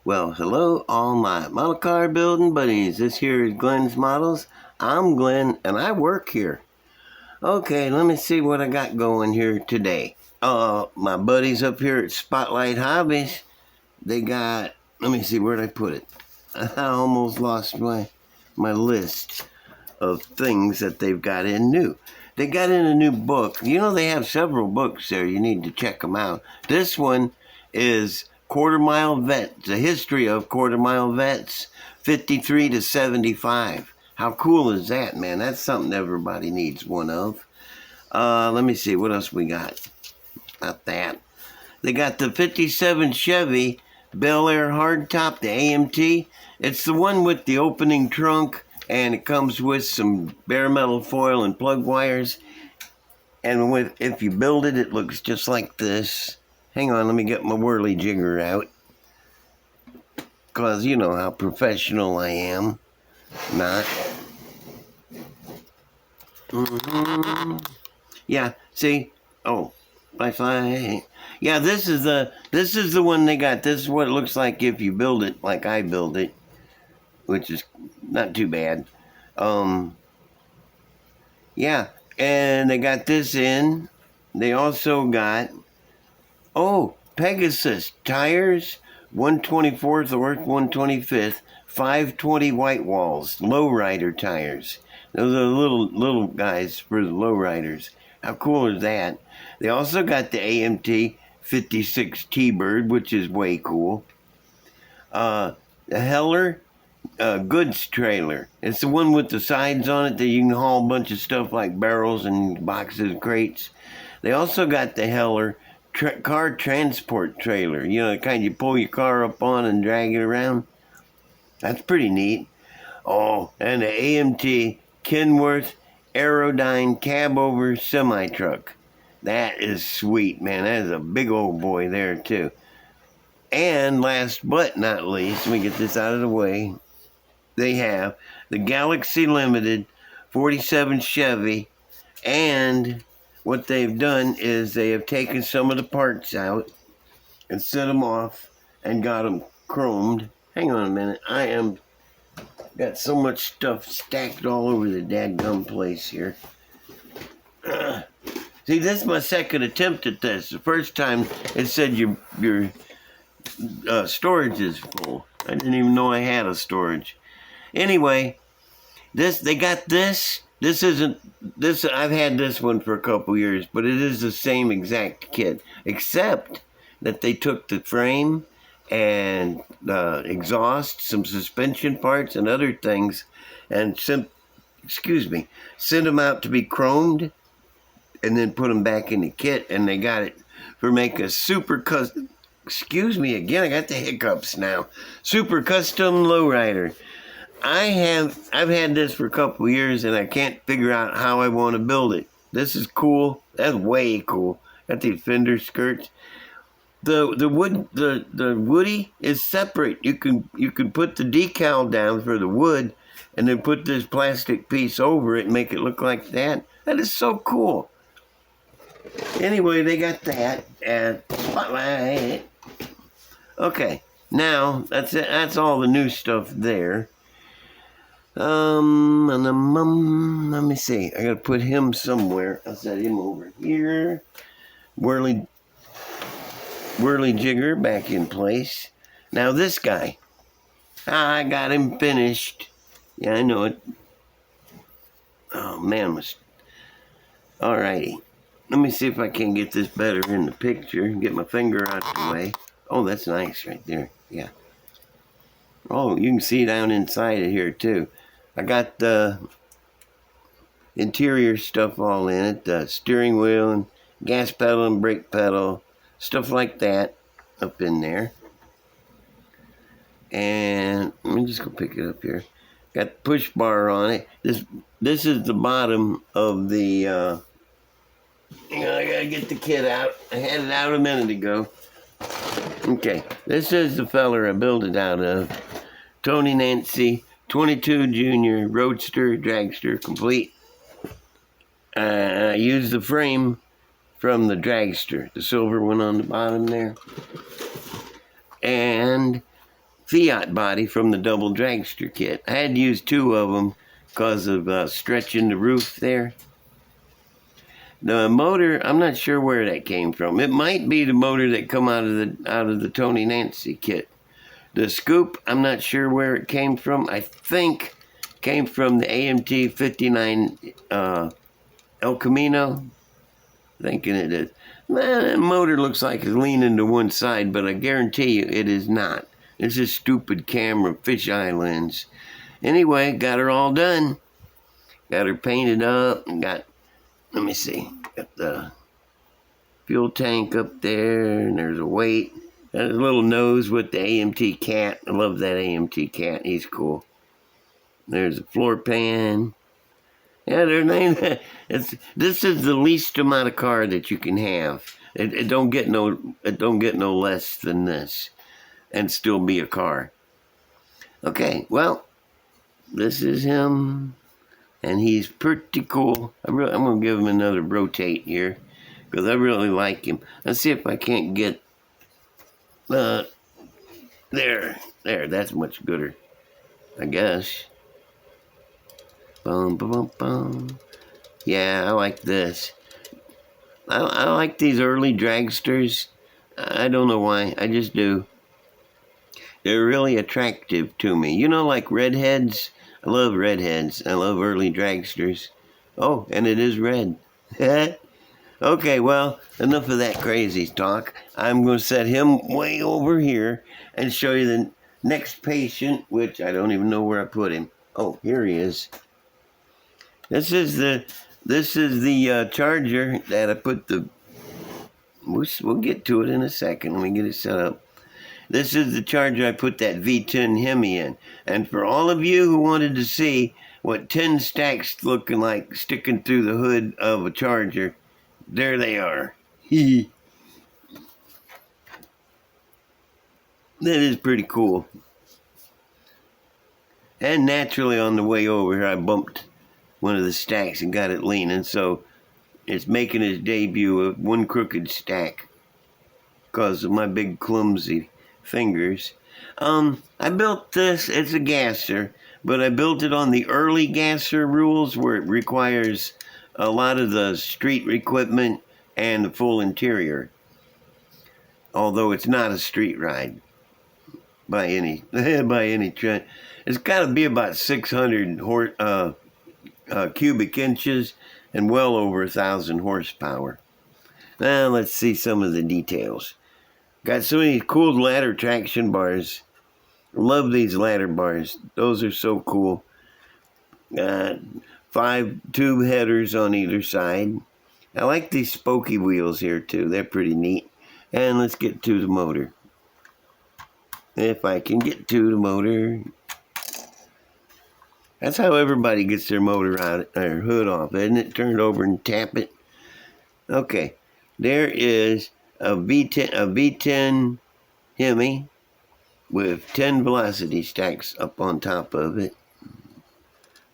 Well, hello, all my model car building buddies. This here is Glenn's Models. I'm Glenn, and I work here. Okay, let me see what I got going here today. My buddies up here at Spotlight Hobbies, they got. Let me see, where'd I put it? I almost lost my list of things that they've got in new. They got in a new book. You know, they have several books there. You need to check them out. This one is Quarter Mile Vets, the history of Quarter Mile Vets, 53 to 75. How cool is that, man? That's something everybody needs one of. Let me see, what else we got? Not that. They got the 57 Chevy Bel Air hardtop, the AMT. It's the one with the opening trunk, and it comes with some bare metal foil and plug wires. And if you build it, it looks just like this. Hang on, let me get my whirly jigger out. Because you know how professional I am. Not. Yeah, see? Oh, fly. Yeah, this is the one they got. This is what it looks like if you build it like I build it, which is not too bad. Yeah, and they got this in. They also got Pegasus tires, 1/24th or 1/25th, 520 white walls, lowrider tires. Those are little guys for the lowriders. How cool is that? They also got the AMT 56 T-Bird, which is way cool. The Heller goods trailer. It's the one with the sides on it that you can haul a bunch of stuff like barrels and boxes, crates. They also got the Heller car transport trailer. You know, the kind you pull your car up on and drag it around. That's pretty neat. Oh, and the AMT Kenworth Aerodyne cab-over semi-truck. That is sweet, man. That is a big old boy there, too. And last but not least, let me get this out of the way. They have the Galaxy Limited 47 Chevy, and what they've done is they have taken some of the parts out and set them off and got them chromed. Hang on a minute. I am got so much stuff stacked all over the dadgum place here. See, this is my second attempt at this. The first time it said your storage is full. I didn't even know I had a storage. Anyway, they got this. This isn't this. I've had this one for a couple years, but it is the same exact kit, except that they took the frame and exhaust, some suspension parts, and other things, and sent them out to be chromed, and then put them back in the kit. And they got it for make a super custom. Excuse me again. I got the hiccups now. Super custom lowrider. I've had this for a couple of years, and I can't figure out how I want to build it. This is cool. That's way cool. Got these fender skirts. The woody is separate. You can put the decal down for the wood, and then put this plastic piece over it and make it look like that. That is so cool. Anyway, they got that at Spotlight. Okay, now that's it. That's all the new stuff there. Let me see. I gotta put him somewhere. I'll set him over here. Whirly jigger back in place. Now this guy. I got him finished. Yeah, I know it. Oh man, alrighty. Let me see if I can get this better in the picture. Get my finger out of the way. Oh, that's nice right there. Yeah. Oh, you can see down inside of here too. I got the interior stuff all in it. The steering wheel and gas pedal and brake pedal. Stuff like that up in there. And let me just go pick it up here. Got push bar on it. This is the bottom of the I gotta get the kit out. I had it out a minute ago. Okay, this is the feller I built it out of. Tony Nancy, 22 Junior, Roadster, Dragster, complete. I used the frame from the dragster, the silver one on the bottom there. And Fiat body from the double dragster kit. I had to use 2 of them because of stretching the roof there. The motor, I'm not sure where that came from. It might be the motor that come out of the Tony Nancy kit. The scoop, I'm not sure where it came from. I think came from the AMT 59 El Camino. Thinking it is. Man, that motor looks like it's leaning to one side, but I guarantee you it is not. It's a stupid camera, fisheye lens. Anyway, got her all done. Got her painted up and got, let me see, got the fuel tank up there, and there's a weight. Got a little nose with the AMT cat. I love that AMT cat. He's cool. There's a floor pan. Yeah, this is the least amount of car that you can have. It don't get no less than this, and still be a car. Okay, well, this is him, and he's pretty cool. I'm gonna give him another rotate here, because I really like him. Let's see if I can't get there. That's much gooder, I guess. Bum, bum, bum, bum. Yeah, I like this. I like these early dragsters. I don't know why. I just do. They're really attractive to me. You know, like redheads. I love redheads. I love early dragsters. Oh, and it is red. Okay, well, enough of that crazy talk. I'm going to set him way over here and show you the next patient, which I don't even know where I put him. Oh, here he is. This is the charger that I put the. We'll get to it in a second. Let me get it set up. This is the charger I put that V10 Hemi in. And for all of you who wanted to see what 10 stacks looking like sticking through the hood of a charger, there they are. That is pretty cool. And naturally on the way over here I bumped one of the stacks and got it leaning, so it's making its debut of one crooked stack because of my big clumsy fingers. I built this, it's a gasser, but I built it on the early gasser rules where it requires a lot of the street equipment and the full interior, although it's not a street ride by any trend. It's got to be about 600 cubic inches and well over 1,000 horsepower. Now let's see some of the details. Got so many cool ladder traction bars. Love these ladder bars. Those are so cool. Got 5 tube headers on either side. I like these spokey wheels here too. They're pretty neat. And let's get to the motor. If I can get to the motor. That's how everybody gets their motor out, their hood off, isn't it? Turn it over and tap it. Okay, there is a V10 Hemi with 10 velocity stacks up on top of it.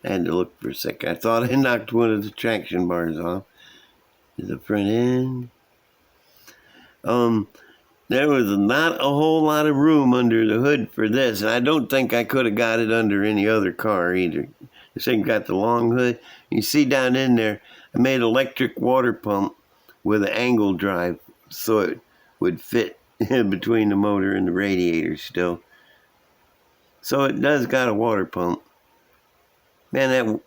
I had to look for a second. I thought I knocked one of the traction bars off. The front end. There was not a whole lot of room under the hood for this, and I don't think I could have got it under any other car either. This thing got the long hood. You see down in there, I made an electric water pump with an angle drive so it would fit in between the motor and the radiator still. So it does got a water pump. Man, that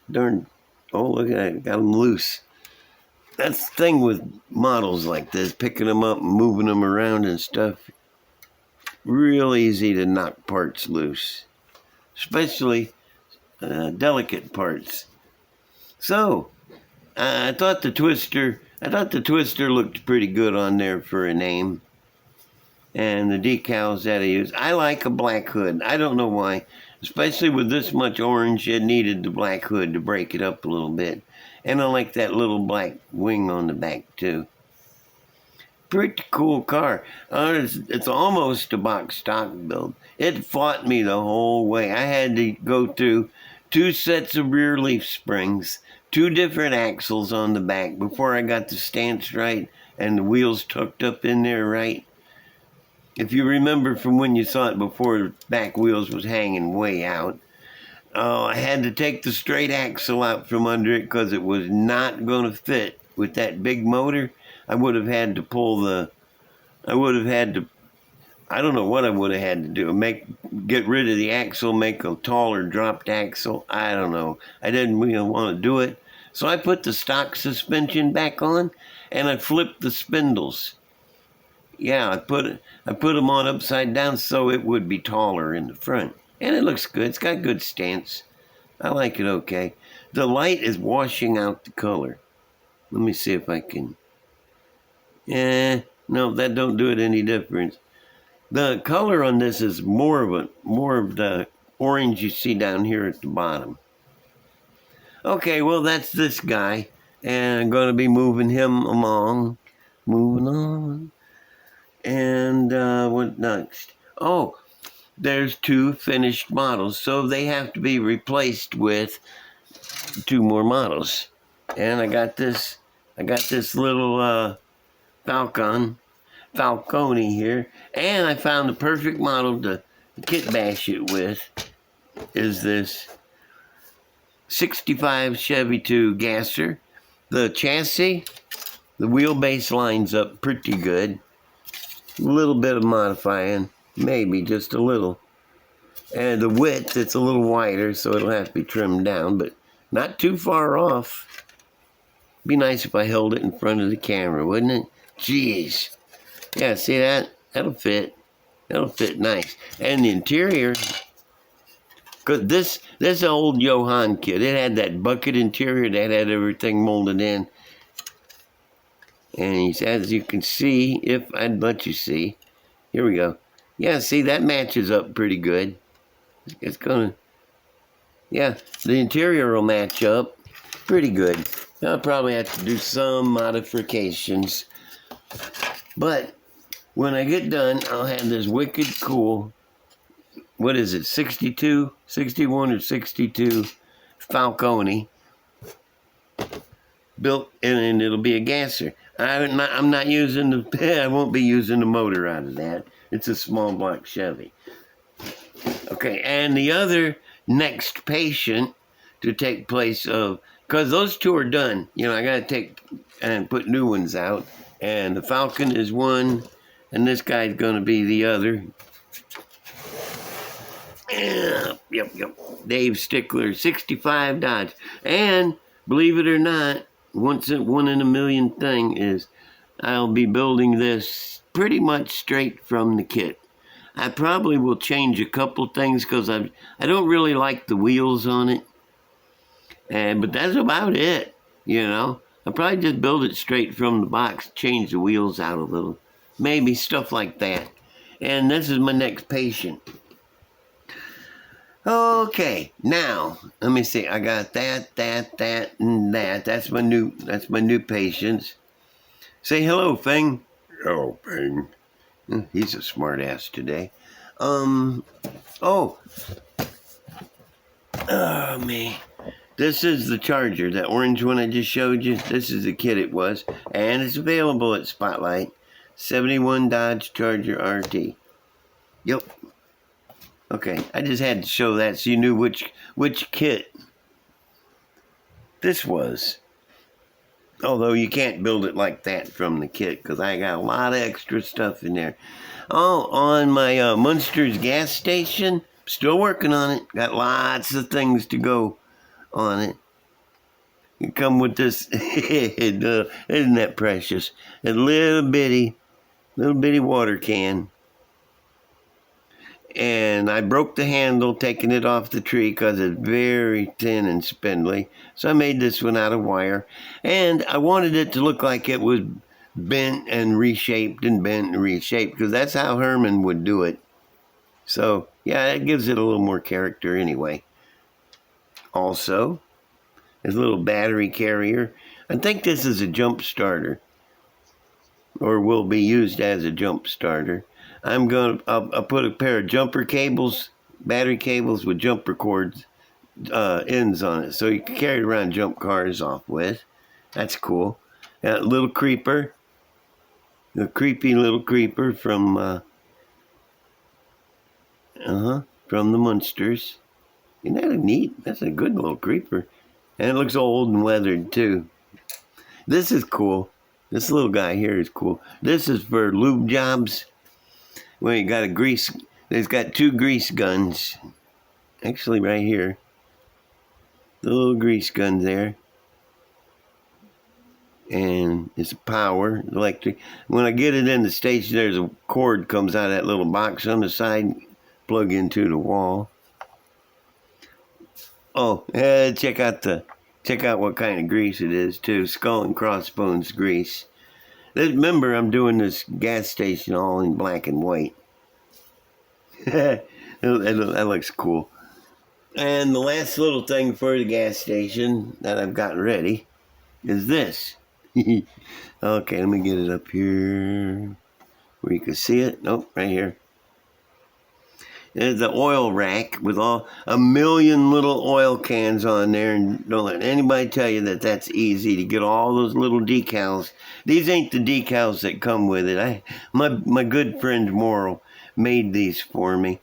darn, oh look at that, got them loose. That's the thing with models like this, picking them up and moving them around and stuff. Real easy to knock parts loose, especially delicate parts. So, I thought the twister looked pretty good on there for a name. And the decals that I use. I like a black hood. I don't know why. Especially with this much orange, it needed the black hood to break it up a little bit. And I like that little black wing on the back, too. Pretty cool car. It's almost a box stock build. It fought me the whole way. I had to go through 2 sets of rear leaf springs, 2 different axles on the back before I got the stance right and the wheels tucked up in there right. If you remember from when you saw it before, the back wheels was hanging way out. I had to take the straight axle out from under it because it was not going to fit with that big motor. I would have had to I don't know what I would have had to do. Get rid of the axle, make a taller dropped axle. I don't know. I didn't really want to do it. So I put the stock suspension back on and I flipped the spindles. Yeah, I put them on upside down so it would be taller in the front. And it looks good. It's got good stance. I like it okay. The light is washing out the color. Let me see if I can. No, that don't do it any difference. The color on this is more of the orange you see down here at the bottom. Okay, well that's this guy, and I'm going to be moving him along. Moving on. And what next? Oh, there's 2 finished models, so they have to be replaced with 2 more models. And I got this little Falcone here, and I found the perfect model to kit bash it with. Is this 65 Chevy 2 gasser. The chassis, the wheelbase lines up pretty good. A little bit of modifying, maybe just a little. And the width, it's a little wider, so it'll have to be trimmed down, but not too far off. Be nice if I held it in front of the camera, wouldn't it? Jeez. Yeah, see that? That'll fit. That'll fit nice. And the interior, because this old Johann kit, it had that bucket interior that had everything molded in. And as you can see, if I'd let you see, here we go. Yeah, see, that matches up pretty good. It's gonna, yeah, the interior will match up pretty good. I'll probably have to do some modifications. But when I get done, I'll have this wicked cool, what is it, 61 or 62 Falcone built, and it'll be a gasser. I'm not using I won't be using the motor out of that. It's a small block Chevy. Okay, and the other next patient to take place of, because those 2 are done. You know, I got to take and put new ones out. And the Falcon is one, and this guy's going to be the other. Yep. Dave Stickler, 65 Dodge. And believe it or not, one in a million thing is I'll be building this pretty much straight from the kit. I probably will change a couple things because I don't really like the wheels on it. But that's about it, you know. I'll probably just build it straight from the box, change the wheels out a little. Maybe stuff like that. And this is my next patient. Okay, now, let me see. I got that, and that. That's my new patients. Say hello, Feng. Hello, Feng. He's a smart ass today. Oh, me. This is the Charger, that orange one I just showed you. This is the kit it was, and it's available at Spotlight. 71 Dodge Charger RT. Yep. Okay, I just had to show that so you knew which kit this was. Although you can't build it like that from the kit because I got a lot of extra stuff in there. Oh, on my Munster's gas station, still working on it. Got lots of things to go on it. You come with this, isn't that precious? A little bitty water can. And I broke the handle taking it off the tree because it's very thin and spindly. So I made this one out of wire. And I wanted it to look like it was bent and reshaped because that's how Herman would do it. So, yeah, it gives it a little more character anyway. Also, there's a little battery carrier. I think this is a jump starter, or will be used as a jump starter. I'll put a pair of jumper cables, battery cables with jumper cords, ends on it, so you can carry it around, jump cars off with. That's cool. Little creeper, the creepy little creeper from From the Munsters. Isn't that neat? That's a good little creeper. And it looks old and weathered, too. This is cool. This little guy here is cool. This is for lube jobs. Well, you got a grease. There's got 2 grease guns. Actually, right here. The little grease gun there. And it's power, electric. When I get it in the station, there's a cord comes out of that little box on the side. Plug into the wall. Oh, check out what kind of grease it is too. Skull and Crossbones grease. Remember, I'm doing this gas station all in black and white. that looks cool. And the last little thing for the gas station that I've gotten ready is this. Okay, let me get it up here where you can see it. Nope, right here. There's the oil rack with a million little oil cans on there, and don't let anybody tell you that that's easy to get all those little decals. These ain't the decals that come with it. My good friend Morrill made these for me,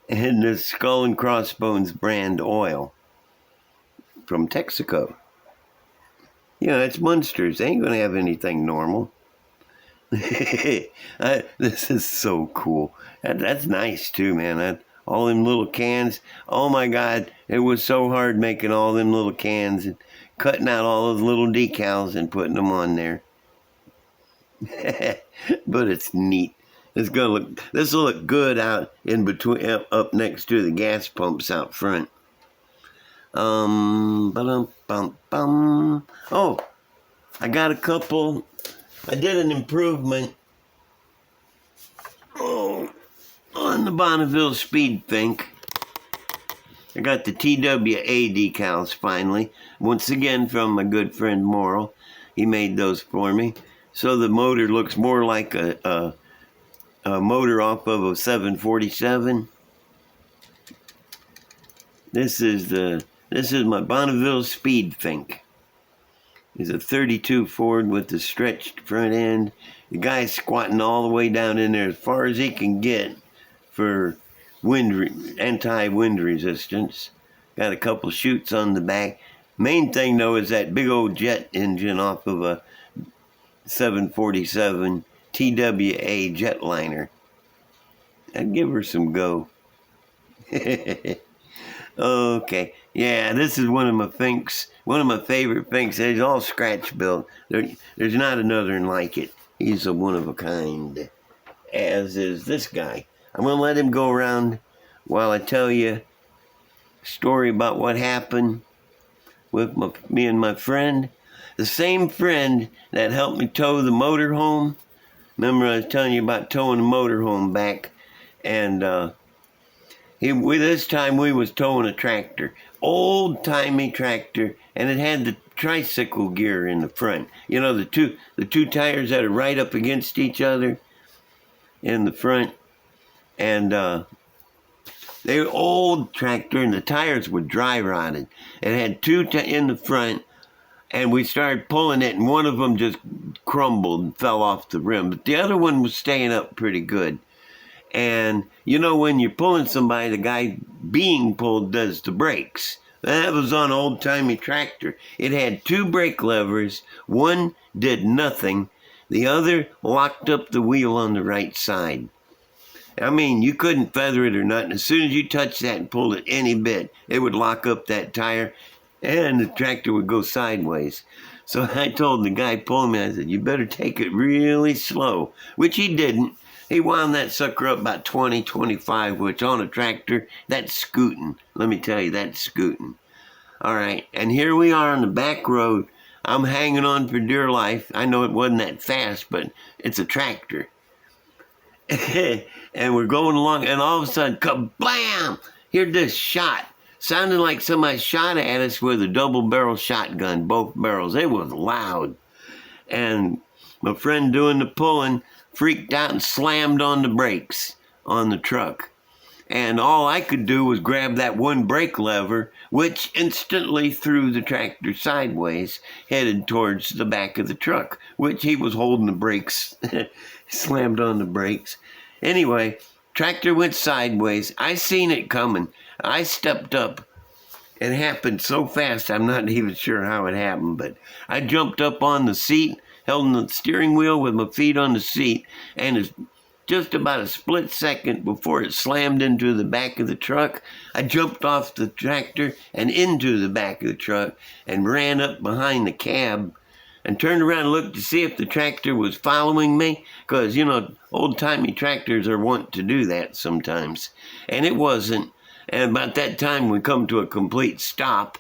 and the Skull and Crossbones brand oil from Texaco. You know, it's Munsters. They ain't gonna have anything normal. This is so cool. That's nice too, man. All them little cans. Oh my God, it was so hard making all them little cans and cutting out all those little decals and putting them on there. But it's neat. This will look good out in between, up next to the gas pumps out front. Oh, I got a couple. I did an improvement on the Bonneville Speed Think. I got the TWA decals finally. Once again from my good friend Morrill. He made those for me. So the motor looks more like a motor off of a 747. This is my Bonneville Speed Think. It's a 32 Ford with the stretched front end. The guy's squatting all the way down in there as far as he can get for anti-wind resistance. Got a couple chutes on the back. Main thing though is that big old jet engine off of a 747 TWA jetliner. I'd give her some go. Okay, yeah, this is one of my Finks, one of my favorite Finks. It's all scratch built. There's not another one like it. He's a one of a kind, as is this guy. I'm going to let him go around while I tell you a story about what happened with me and my friend. The same friend that helped me tow the motor home. Remember I was telling you about towing the motor home back, and this time we was towing a tractor, old-timey tractor, and it had the tricycle gear in the front. You know, the two tires that are right up against each other in the front. And they were old tractor, and the tires were dry rotted. It had two in the front, and we started pulling it, and one of them just crumbled and fell off the rim. But the other one was staying up pretty good. And, you know, when you're pulling somebody, the guy being pulled does the brakes. That was on an old-timey tractor. It had two brake levers. One did nothing. The other locked up the wheel on the right side. I mean, you couldn't feather it or nothing. As soon as you touched that and pulled it any bit, it would lock up that tire, and the tractor would go sideways. So I told the guy pulling me, I said, you better take it really slow, which he didn't. He wound that sucker up about 20, 25, which on a tractor, that's scooting. Let me tell you, that's scooting. All right, and here we are on the back road. I'm hanging on for dear life. I know it wasn't that fast, but it's a tractor. And we're going along, and all of a sudden, kablam! Here's this shot. Sounded like somebody shot at us with a double-barrel shotgun, both barrels. It was loud. And my friend doing the pulling freaked out and slammed on the brakes on the truck. And all I could do was grab that one brake lever, which instantly threw the tractor sideways, headed towards the back of the truck, which he was holding the brakes, slammed on the brakes. Anyway, Tractor went sideways. I seen it coming. I stepped up. It happened so fast, I'm not even sure how it happened, but I jumped up on the seat, held on the steering wheel with my feet on the seat, and it's just about a split second before it slammed into the back of the truck, I jumped off the tractor and into the back of the truck and ran up behind the cab and turned around and looked to see if the tractor was following me, because, you know, old-timey tractors are wont to do that sometimes, and it wasn't. And about that time, we come to a complete stop.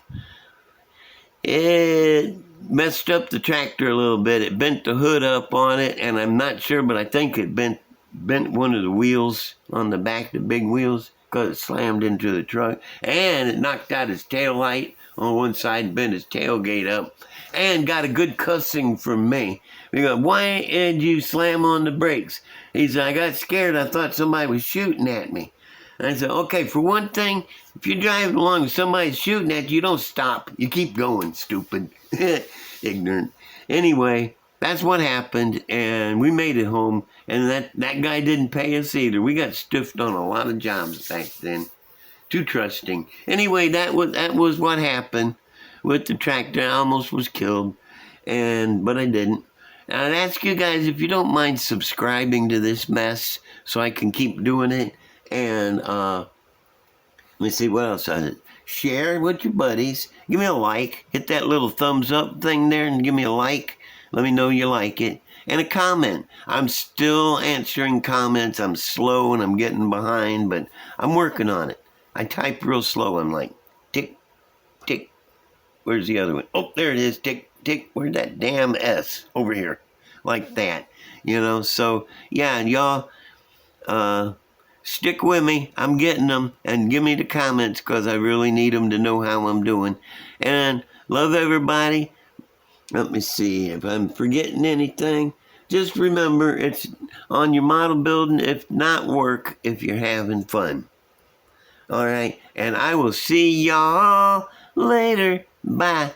It messed up the tractor a little bit. It bent the hood up on it, and I'm not sure, but I think it bent one of the wheels on the back, the big wheels, because it slammed into the truck. And it knocked out his tail light on one side, bent his tailgate up, and got a good cussing from me. We go, "Why did you slam on the brakes?" He said, "I got scared. I thought somebody was shooting at me." I said, "Okay, for one thing, if you're driving along and somebody's shooting at you, you don't stop. You keep going, stupid." Ignorant. Anyway, that's what happened, and we made it home, and that guy didn't pay us either. We got stiffed on a lot of jobs back then. Too trusting. Anyway, that was what happened with the tractor. I almost was killed, but I didn't. I'd ask you guys if you don't mind subscribing to this mess so I can keep doing it. And let me see what else I did. Share with your buddies. Give me a like. Hit that little thumbs up thing there and give me a like. Let me know you like it. And a comment. I'm still answering comments. I'm slow and I'm getting behind, but I'm working on it. I type real slow. I'm like, tick, tick. Where's the other one? Oh, there it is. Tick, tick. Where's that damn S? Over here. Like that. You know, so, yeah, y'all, stick with me. I'm getting them. And give me the comments because I really need them to know how I'm doing. And love everybody. Let me see if I'm forgetting anything. Just remember, it's on your model building, if not work, if you're having fun. All right. And I will see y'all later. Bye.